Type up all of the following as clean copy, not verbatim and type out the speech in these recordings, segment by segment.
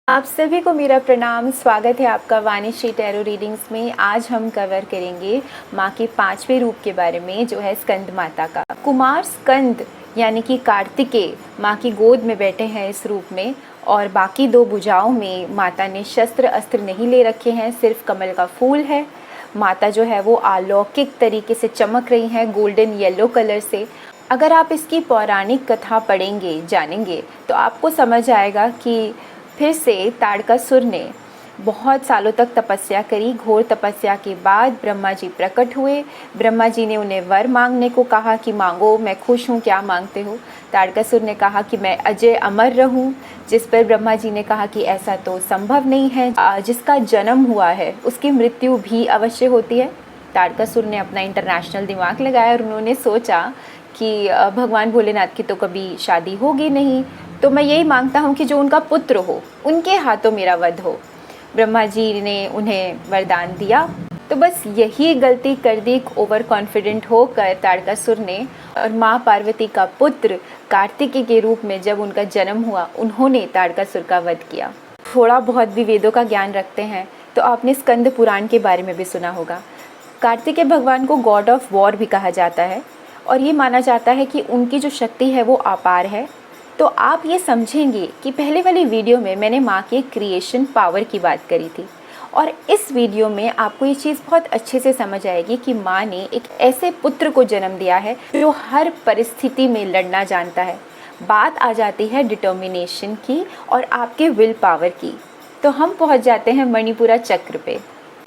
आप सभी को मेरा प्रणाम। स्वागत है आपका वाणिश्री टैरो रीडिंग्स में। आज हम कवर करेंगे माँ के पांचवें रूप के बारे में, जो है स्कंद माता का। कुमार स्कंद यानी कि कार्तिकेय माँ की गोद में बैठे हैं इस रूप में, और बाकी दो भुजाओं में माता ने शस्त्र अस्त्र नहीं ले रखे हैं, सिर्फ कमल का फूल है। माता जो है वो अलौकिक तरीके से चमक रही हैं, गोल्डन येलो कलर से। अगर आप इसकी पौराणिक कथा पढ़ेंगे, जानेंगे, तो आपको समझ आएगा कि फिर से ताड़कासुर ने बहुत सालों तक तपस्या करी। घोर तपस्या के बाद ब्रह्मा जी प्रकट हुए। ब्रह्मा जी ने उन्हें वर मांगने को कहा कि मांगो, मैं खुश हूँ, क्या मांगते हो। ताड़कासुर ने कहा कि मैं अजय अमर रहूं, जिस पर ब्रह्मा जी ने कहा कि ऐसा तो संभव नहीं है, जिसका जन्म हुआ है उसकी मृत्यु भी अवश्य होती है। ताड़कासुर ने अपना इंटरनेशनल दिमाग लगाया और उन्होंने सोचा कि भगवान भोलेनाथ की तो कभी शादी होगी नहीं, तो मैं यही मांगता हूँ कि जो उनका पुत्र हो, उनके हाथों मेरा वध हो। ब्रह्मा जी ने उन्हें वरदान दिया। तो बस यही गलती कर दी ओवर कॉन्फिडेंट होकर ताड़कासुर ने, और माँ पार्वती का पुत्र कार्तिकेय के रूप में जब उनका जन्म हुआ, उन्होंने ताड़कासुर का वध किया। थोड़ा बहुत भी वेदों का ज्ञान रखते हैं तो आपने स्कंद पुराण के बारे में भी सुना होगा। कार्तिकेय भगवान को गॉड ऑफ वॉर भी कहा जाता है, और ये माना जाता है कि उनकी जो शक्ति है वो अपार है। तो आप ये समझेंगे कि पहले वाली वीडियो में मैंने माँ के क्रिएशन पावर की बात करी थी, और इस वीडियो में आपको ये चीज़ बहुत अच्छे से समझ आएगी कि माँ ने एक ऐसे पुत्र को जन्म दिया है जो हर परिस्थिति में लड़ना जानता है। बात आ जाती है डिटर्मिनेशन की और आपके विल पावर की। तो हम पहुँच जाते हैं मणिपुरा चक्र पे।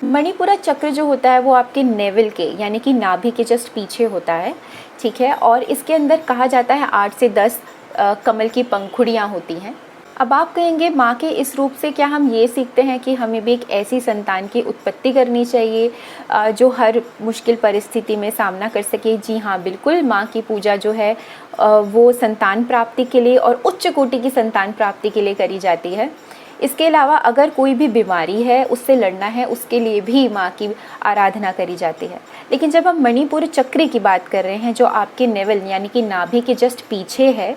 मणिपुरा चक्र जो होता है वो आपके नेवल के यानी कि नाभि के जस्ट पीछे होता है, ठीक है। और इसके अंदर कहा जाता है 8 से 10 कमल की पंखुड़ियाँ होती हैं। अब आप कहेंगे माँ के इस रूप से क्या हम ये सीखते हैं कि हमें भी एक ऐसी संतान की उत्पत्ति करनी चाहिए जो हर मुश्किल परिस्थिति में सामना कर सके? जी हाँ, बिल्कुल। माँ की पूजा जो है वो संतान प्राप्ति के लिए और उच्च कोटि की संतान प्राप्ति के लिए करी जाती है। इसके अलावा अगर कोई भी बीमारी है, उससे लड़ना है, उसके लिए भी माँ की आराधना करी जाती है। लेकिन जब हम मणिपुर चक्र की बात कर रहे हैं, जो आपके नेवल यानी कि नाभि के जस्ट पीछे है,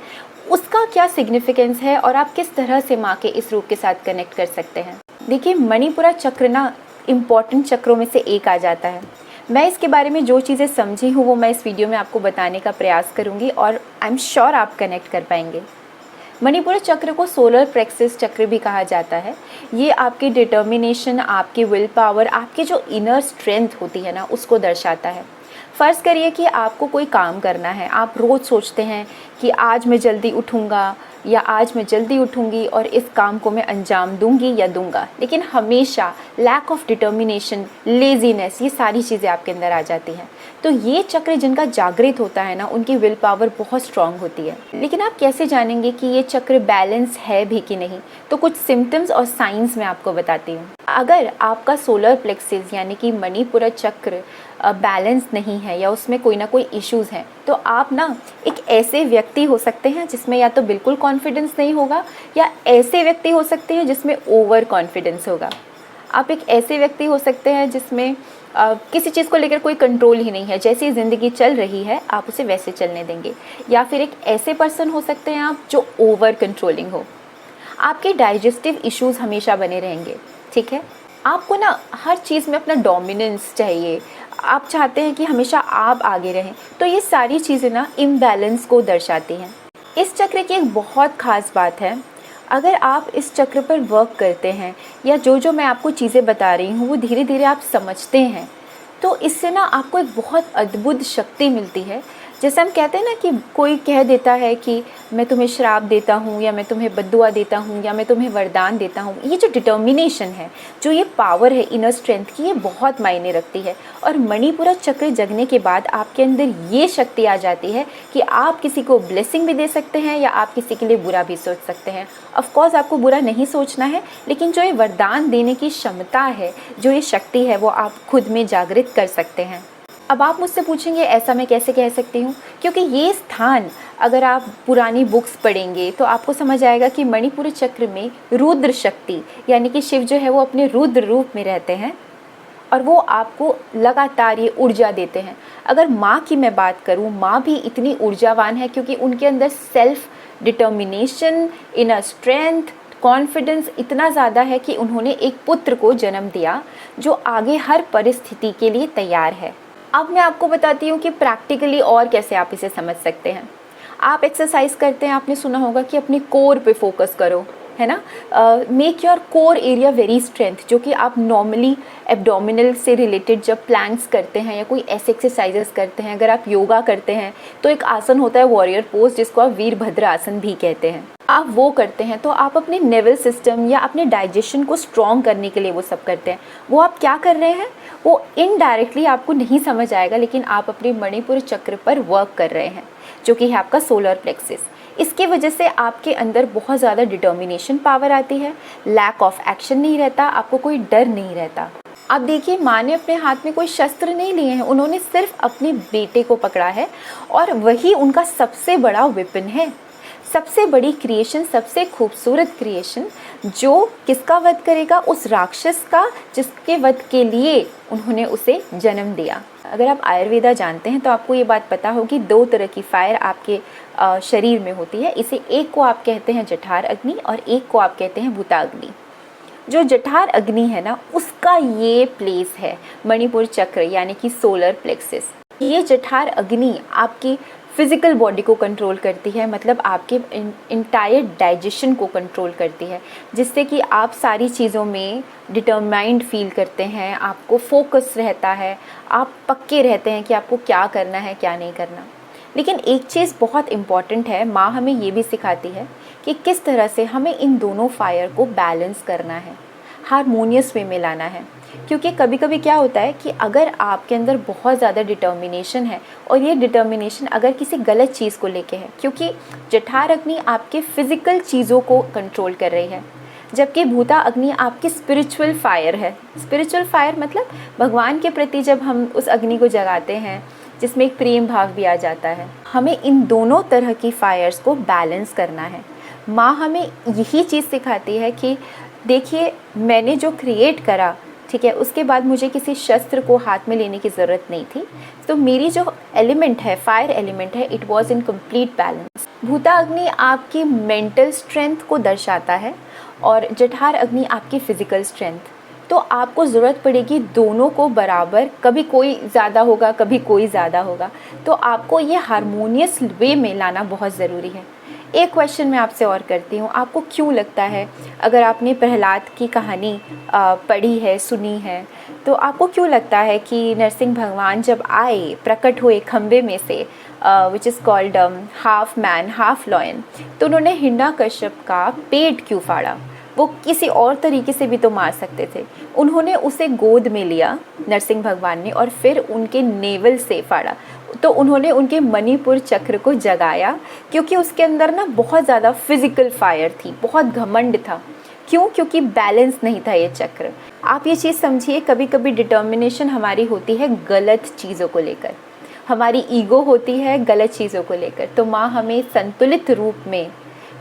उसका क्या सिग्निफिकेंस है और आप किस तरह से माँ के इस रूप के साथ कनेक्ट कर सकते हैं? देखिए, मणिपुरा चक्र ना इम्पॉर्टेंट चक्रों में से एक आ जाता है। मैं इसके बारे में जो चीज़ें समझी हूँ वो मैं इस वीडियो में आपको बताने का प्रयास करूँगी, और आई एम श्योर आप कनेक्ट कर पाएंगे। मणिपुर चक्र को सोलर प्लेक्सस चक्र भी कहा जाता है। ये आपकी डिटर्मिनेशन, आपकी विल पावर, आपकी जो इनर स्ट्रेंथ होती है ना, उसको दर्शाता है। फ़र्ज़ करिए कि आपको कोई काम करना है। आप रोज़ सोचते हैं कि आज मैं जल्दी उठूँगा या आज मैं जल्दी उठूँगी और इस काम को मैं अंजाम दूँगी या दूँगा, लेकिन हमेशा लैक ऑफ डिटर्मिनेशन, लेज़ीनेस, ये सारी चीज़ें आपके अंदर आ जाती हैं। तो ये चक्र जिनका जागृत होता है ना, उनकी विल पावर बहुत स्ट्रांग होती है। लेकिन आप कैसे जानेंगे कि ये चक्र बैलेंस है भी कि नहीं? तो कुछ सिम्टम्स और साइंस मैं आपको बताती हूँ। अगर आपका सोलर प्लेक्सस यानी कि मणिपुरा चक्र बैलेंस नहीं है या उसमें कोई ना कोई इश्यूज़ हैं, तो आप ना एक ऐसे व्यक्ति हो सकते हैं जिसमें या तो बिल्कुल कॉन्फिडेंस नहीं होगा, या ऐसे व्यक्ति हो सकते हैं जिसमें ओवर कॉन्फिडेंस होगा। आप एक ऐसे व्यक्ति हो सकते हैं जिसमें किसी चीज़ को लेकर कोई कंट्रोल ही नहीं है। जैसी ज़िंदगी चल रही है आप उसे वैसे चलने देंगे। या फिर एक ऐसे पर्सन हो सकते हैं आप जो ओवर कंट्रोलिंग हो। आपके डाइजेस्टिव इश्यूज़ हमेशा बने रहेंगे, ठीक है। आपको ना हर चीज़ में अपना डोमिनेंस चाहिए, आप चाहते हैं कि हमेशा आप आगे रहें। तो ये सारी चीज़ें ना इम्बैलेंस को दर्शाती हैं। इस चक्र की एक बहुत ख़ास बात है, अगर आप इस चक्र पर वर्क करते हैं या जो मैं आपको चीज़ें बता रही हूँ वो धीरे धीरे आप समझते हैं, तो इससे ना आपको एक बहुत अद्भुत शक्ति मिलती है। जैसे हम कहते हैं ना कि कोई कह देता है कि मैं तुम्हें श्राप देता हूँ, या मैं तुम्हें बद्दुआ देता हूँ, या मैं तुम्हें वरदान देता हूँ। ये जो डिटर्मिनेशन है, जो ये पावर है इनर स्ट्रेंथ की, ये बहुत मायने रखती है। और मणिपुरा चक्र जगने के बाद आपके अंदर ये शक्ति आ जाती है कि आप किसी को ब्लेसिंग भी दे सकते हैं या आप किसी के लिए बुरा भी सोच सकते हैं। ऑफकोर्स आपको बुरा नहीं सोचना है, लेकिन जो ये वरदान देने की क्षमता है, जो ये शक्ति है, वो आप खुद में जागृत कर सकते हैं। अब आप मुझसे पूछेंगे ऐसा मैं कैसे कह सकती हूँ? क्योंकि ये स्थान अगर आप पुरानी बुक्स पढ़ेंगे तो आपको समझ आएगा कि मणिपुर चक्र में रुद्र शक्ति यानी कि शिव जो है वो अपने रुद्र रूप में रहते हैं, और वो आपको लगातार ये ऊर्जा देते हैं। अगर माँ की मैं बात करूँ, माँ भी इतनी ऊर्जावान है क्योंकि उनके अंदर self determination, inner strength, confidence इतना ज़्यादा है कि उन्होंने एक पुत्र को जन्म दिया जो आगे हर परिस्थिति के लिए तैयार है। अब मैं आपको बताती हूँ कि प्रैक्टिकली और कैसे आप इसे समझ सकते हैं। आप एक्सरसाइज करते हैं, आपने सुना होगा कि अपने कोर पे फोकस करो, है ना। Make your core area very strength, जो कि आप नॉर्मली एब्डोमिनल से रिलेटेड जब प्लैंक्स करते हैं या कोई ऐसे एक्सरसाइजेस करते हैं, अगर आप योगा करते हैं तो एक आसन होता है वॉरियर पोज, जिसको आप वीरभद्र आसन भी कहते हैं। आप वो करते हैं तो आप अपने नेवल सिस्टम या अपने डाइजेशन को स्ट्रॉन्ग करने के लिए वो सब करते हैं। वो आप क्या कर रहे हैं, वो इनडायरेक्टली आपको नहीं समझ आएगा, लेकिन आप अपने मणिपुर चक्र पर वर्क कर रहे हैं, जो कि है आपका सोलर प्लेक्सिस। इसके वजह से आपके अंदर बहुत ज़्यादा डिटर्मिनेशन पावर आती है, लैक ऑफ एक्शन नहीं रहता, आपको कोई डर नहीं रहता। अब देखिए, माँ ने अपने हाथ में कोई शस्त्र नहीं लिए हैं, उन्होंने सिर्फ अपने बेटे को पकड़ा है और वही उनका सबसे बड़ा वेपन है, सबसे बड़ी क्रिएशन, सबसे खूबसूरत क्रिएशन, जो किसका वध करेगा, उस राक्षस का जिसके वध के लिए उन्होंने उसे जन्म दिया। अगर आप आयुर्वेदा जानते हैं तो आपको ये बात पता होगी, 2 तरह की फायर आपके शरीर में होती है। इसे एक को आप कहते हैं जठार अग्नि और एक को आप कहते हैं भूताग्नि। जो जठार अग्नि है ना, उसका ये प्लेस है मणिपुर चक्र यानी कि सोलर प्लेक्सिस। ये जठार अग्नि आपकी फिजिकल बॉडी को कंट्रोल करती है, मतलब आपके इंटायर डाइजेशन को कंट्रोल करती है, जिससे कि आप सारी चीज़ों में डिटरमाइंड फील करते हैं, आपको फोकस रहता है, आप पक्के रहते हैं कि आपको क्या करना है क्या नहीं करना। लेकिन एक चीज़ बहुत इम्पॉर्टेंट है, माँ हमें ये भी सिखाती है कि किस तरह से हमें इन दोनों फायर को बैलेंस करना है, हारमोनियस वे में लाना है। क्योंकि कभी कभी क्या होता है कि अगर आपके अंदर बहुत ज़्यादा डिटर्मिनेशन है और ये डिटर्मिनेशन अगर किसी गलत चीज़ को लेके है, क्योंकि जठार अग्नि आपके फिज़िकल चीज़ों को कंट्रोल कर रही है, जबकि भूता अग्नि आपकी स्पिरिचुअल फायर है। स्पिरिचुअल फायर मतलब भगवान के प्रति जब हम उस अग्नि को जगाते हैं, जिसमें एक प्रेम भाव भी आ जाता है। हमें इन दोनों तरह की फायर्स को बैलेंस करना है। माँ हमें यही चीज़ सिखाती है कि देखिए, मैंने जो क्रिएट करा, ठीक है, उसके बाद मुझे किसी शस्त्र को हाथ में लेने की ज़रूरत नहीं थी, तो मेरी जो एलिमेंट है, फायर एलिमेंट है, it was in complete balance. भूता अग्नि आपकी मेंटल स्ट्रेंथ को दर्शाता है और जठार अग्नि आपकी फ़िज़िकल स्ट्रेंथ। तो आपको ज़रूरत पड़ेगी दोनों को बराबर, कभी कोई ज़्यादा होगा कभी कोई ज़्यादा होगा, तो आपको ये हारमोनियस वे में लाना बहुत ज़रूरी है। एक क्वेश्चन मैं आपसे और करती हूँ, आपको क्यों लगता है, अगर आपने प्रहलाद की कहानी पढ़ी है, सुनी है, तो आपको क्यों लगता है कि नरसिंह भगवान जब आए, प्रकट हुए खंबे में से, which is called half man half lion, तो उन्होंने हिरण्यकश्यप का पेट क्यों फाड़ा? वो किसी और तरीके से भी तो मार सकते थे, उन्होंने उसे गोद में लिया नरसिंह भगवान ने और फिर उनके नेवल से फाड़ा। तो उन्होंने उनके मणिपुर चक्र को जगाया, क्योंकि उसके अंदर ना बहुत ज़्यादा फिजिकल फायर थी, बहुत घमंड था। क्यों? क्योंकि बैलेंस नहीं था ये चक्र। आप ये चीज़ समझिए, कभी कभी डिटर्मिनेशन हमारी होती है गलत चीज़ों को लेकर, हमारी ईगो होती है गलत चीज़ों को लेकर। तो माँ हमें संतुलित रूप में,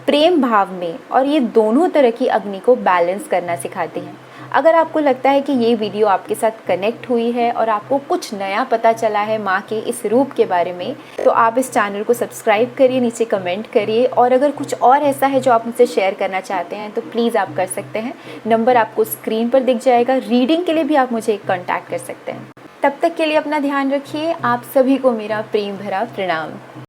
प्रेम भाव में और ये दोनों तरह की अग्नि को बैलेंस करना सिखाती हैं। अगर आपको लगता है कि ये वीडियो आपके साथ कनेक्ट हुई है और आपको कुछ नया पता चला है माँ के इस रूप के बारे में, तो आप इस चैनल को सब्सक्राइब करिए, नीचे कमेंट करिए, और अगर कुछ और ऐसा है जो आप मुझसे शेयर करना चाहते हैं तो प्लीज़ आप कर सकते हैं। नंबर आपको स्क्रीन पर दिख जाएगा। रीडिंग के लिए भी आप मुझे कॉन्टैक्ट कर सकते हैं। तब तक के लिए अपना ध्यान रखिए। आप सभी को मेरा प्रेम भरा प्रणाम।